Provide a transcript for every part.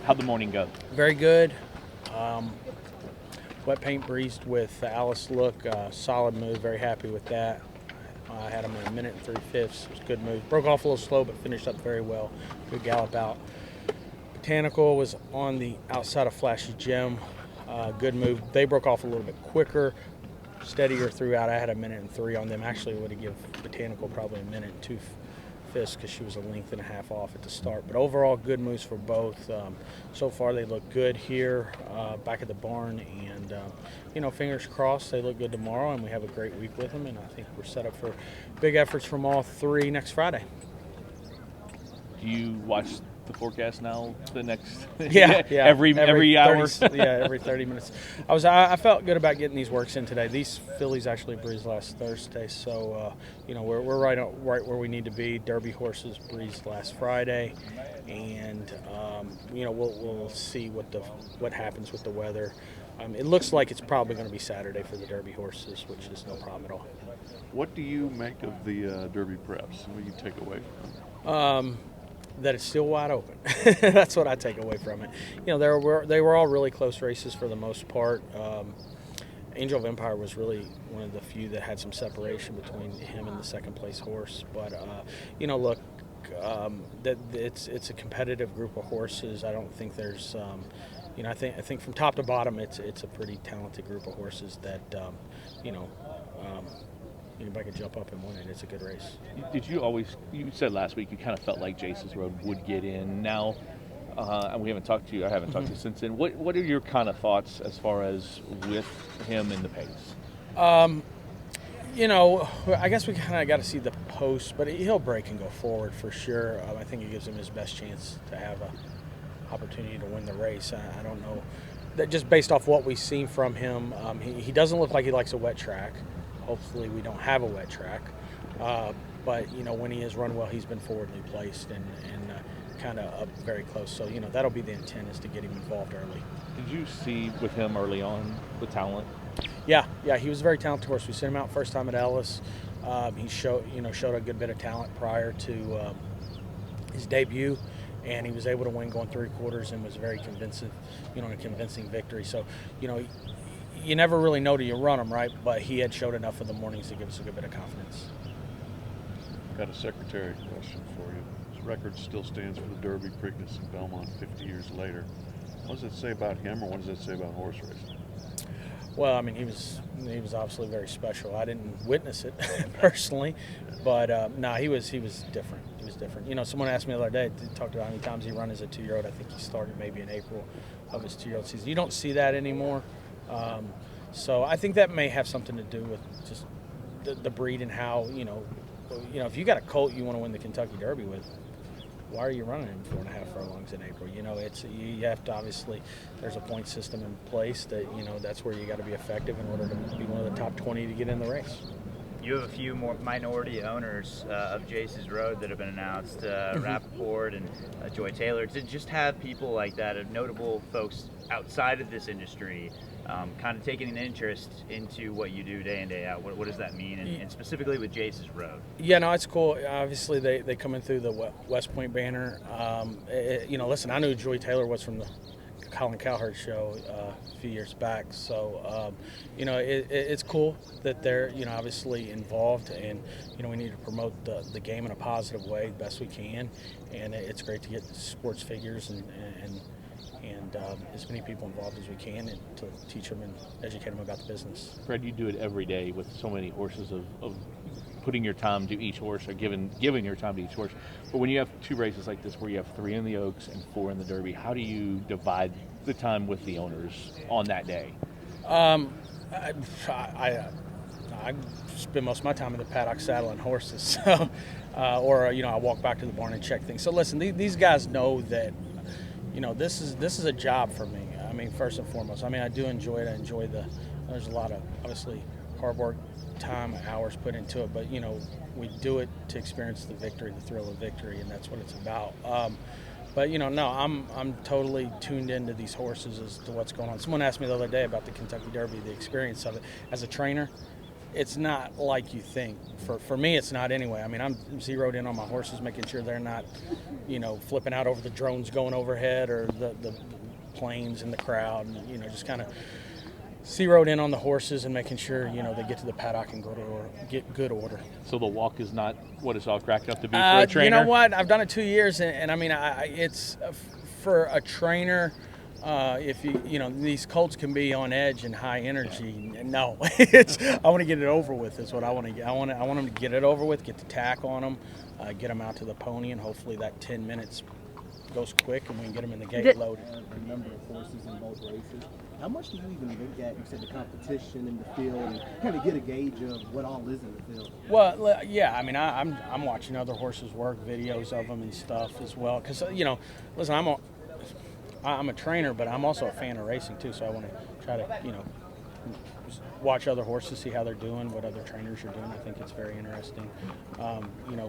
How'd the morning go? Very good. Wet paint breezed with Alys Look. Solid move. Very happy with that. I had him in 1 minute and 3/5. It was a good move. Broke off a little slow, but finished up very well. Good gallop out. Botanical was on the outside of Flashy Gem. Good move. They broke off a little bit quicker, steadier throughout. I had 1 minute and 3 on them. Actually, would have given Botanical probably 1 minute and 2/5 because she was 1.5 lengths off at the start. But overall, good moves for both. So far, they look good here back at the barn, and fingers crossed they look good tomorrow, and we have a great week with them. And I think we're set up for big efforts from all three next Friday. Do you watch the forecast now? The next yeah. every hour. 30, every 30 minutes. I felt good about getting these works in today. These fillies actually breezed last Thursday, so we're right where we need to be. Derby horses breezed last Friday, and we'll see what happens with the weather. It looks like it's probably going to be Saturday for the Derby horses, which is no problem at all. What do you make of the Derby preps? What do you take away from them? That it's still wide open. That's what I take away from it. They were all really close races for the most part. Angel of Empire was really one of the few that had some separation between him and the second place horse. But look, that it's a competitive group of horses. I don't think there's I think from top to bottom it's a pretty talented group of horses that anybody can jump up and win it. It's a good race. Did you always? You said last week you kind of felt like Jace's Road would get in. Now, and we haven't talked to you. I haven't talked to you since then. What are your kind of thoughts as far as with him and the pace? I guess we kind of got to see the post, but he'll break and go forward for sure. I think it gives him his best chance to have an opportunity to win the race. I don't know. That just based off what we've seen from him, he doesn't look like he likes a wet track. Hopefully we don't have a wet track. But, when he has run well, he's been forwardly placed and kind of up very close. So, that'll be the intent, is to get him involved early. Did you see with him early on the talent? Yeah, he was a very talented horse. We sent him out first time at Alys. He showed a good bit of talent prior to his debut, and he was able to win going 3/4 and was very convincing, a convincing victory. So, you never really know till you run them, right? But he had showed enough in the mornings to give us a good bit of confidence. Got a secretary question for you. His record still stands for the Derby, Preakness, and Belmont 50 years later. What does it say about him, or what does it say about horse racing? Well, he was obviously very special. I didn't witness it personally, but he was different. He was different. Someone asked me the other day, talked about how many times he run as a 2-year-old. I think he started maybe in April of his 2-year-old season. You don't see that anymore. So I think that may have something to do with just the breed and how, if you got a colt you want to win the Kentucky Derby with, why are you running him 4.5 furlongs in April? You have to, obviously, there's a point system in place that, that's where you got to be effective in order to be one of the top 20 to get in the race. You have a few more minority owners of Jace's Road that have been announced, Rappaport and Joy Taylor. To just have people like that, notable folks outside of this industry, kind of taking an interest into what you do day in, day out. What does that mean, and specifically with Jace's Road? Yeah, no, it's cool. Obviously, they come in through the West Point banner. Listen, I knew Joy Taylor was from the Colin Cowherd show a few years back. So, it's cool that they're, obviously involved, and, we need to promote the game in a positive way best we can. And it's great to get sports figures and as many people involved as we can, and to teach them and educate them about the business. Fred, you do it every day with so many horses of putting your time to each horse, or giving your time to each horse. But when you have two races like this where you have 3 in the Oaks and 4 in the Derby, how do you divide the time with the owners on that day? I spend most of my time in the paddock saddling horses, so, or I walk back to the barn and check things. So listen, these guys know that, this is a job for me. First and foremost, I do enjoy it. I enjoy there's a lot of, obviously, hard work, time, hours put into it, but we do it to experience the victory, the thrill of victory, and that's what it's about. But no, I'm totally tuned into these horses as to what's going on. Someone asked me the other day about the Kentucky Derby, the experience of it. As a trainer, it's not like you think. For me, it's not anyway. I mean, I'm zeroed in on my horses, making sure they're not, flipping out over the drones going overhead or the planes in the crowd, and, just kind of zeroed in on the horses and making sure, they get to the paddock and get good order. So the walk is not what it's all cracked up to be for a trainer? You know what? I've done it 2 years, and I mean, it's for a trainer. If these colts can be on edge and high energy. No, I want to get it over with. Is what I want to get. I want them to get it over with, get the tack on them, get them out to the pony, and hopefully that 10 minutes goes quick and we can get them in the gate loaded. A number of horses in both races. How much do you even look at? You said the competition in the field, and kind of get a gauge of what all is in the field. Well, yeah. I mean, I'm watching other horses work, videos of them and stuff as well. Because listen, I'm a trainer, but I'm also a fan of racing too. So I want to try to watch other horses, see how they're doing, what other trainers are doing. I think it's very interesting.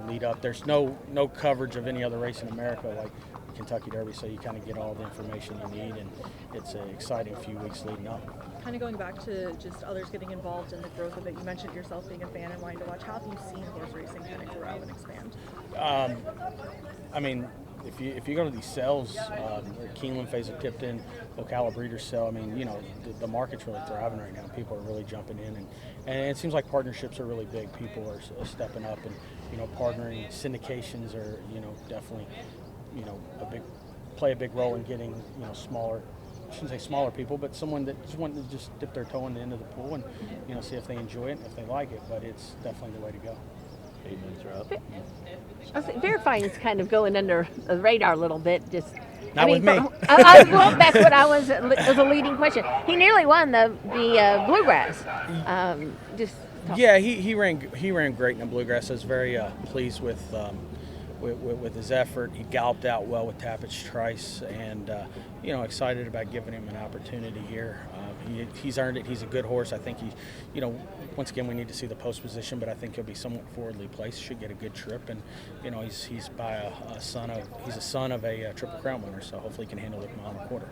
Lead up. There's no coverage of any other race in America like Kentucky Derby, so you kind of get all the information you need, and it's an exciting few weeks leading up. Kind of going back to just others getting involved in the growth of it, you mentioned yourself being a fan and wanting to watch. How have you seen horse racing kind of grow and expand? I mean, if you go to these sales, Keeneland phase of Tipton, Ocala Breeders' Sale, I mean, the market's really thriving right now. People are really jumping in, and it seems like partnerships are really big. People are stepping up and, partnering. Syndications are, definitely, play a big role in getting, smaller, I shouldn't say smaller people, but someone that just wanting to just dip their toe in the end of the pool and, see if they enjoy it and if they like it. But it's definitely the way to go. 8 minutes are up. I was verifying is kind of going under the radar a little bit. Just Not with me. Well, that's what I was as a leading question. He nearly won the bluegrass. Yeah, he ran great in the bluegrass. I was very pleased with his effort. He galloped out well with Tapich Trice, and excited about giving him an opportunity here. He's earned it. He's a good horse. I think once again, we need to see the post position, but I think he'll be somewhat forwardly placed. Should get a good trip, and he's by a son of a Triple Crown winner, so hopefully he can handle it mile and a quarter.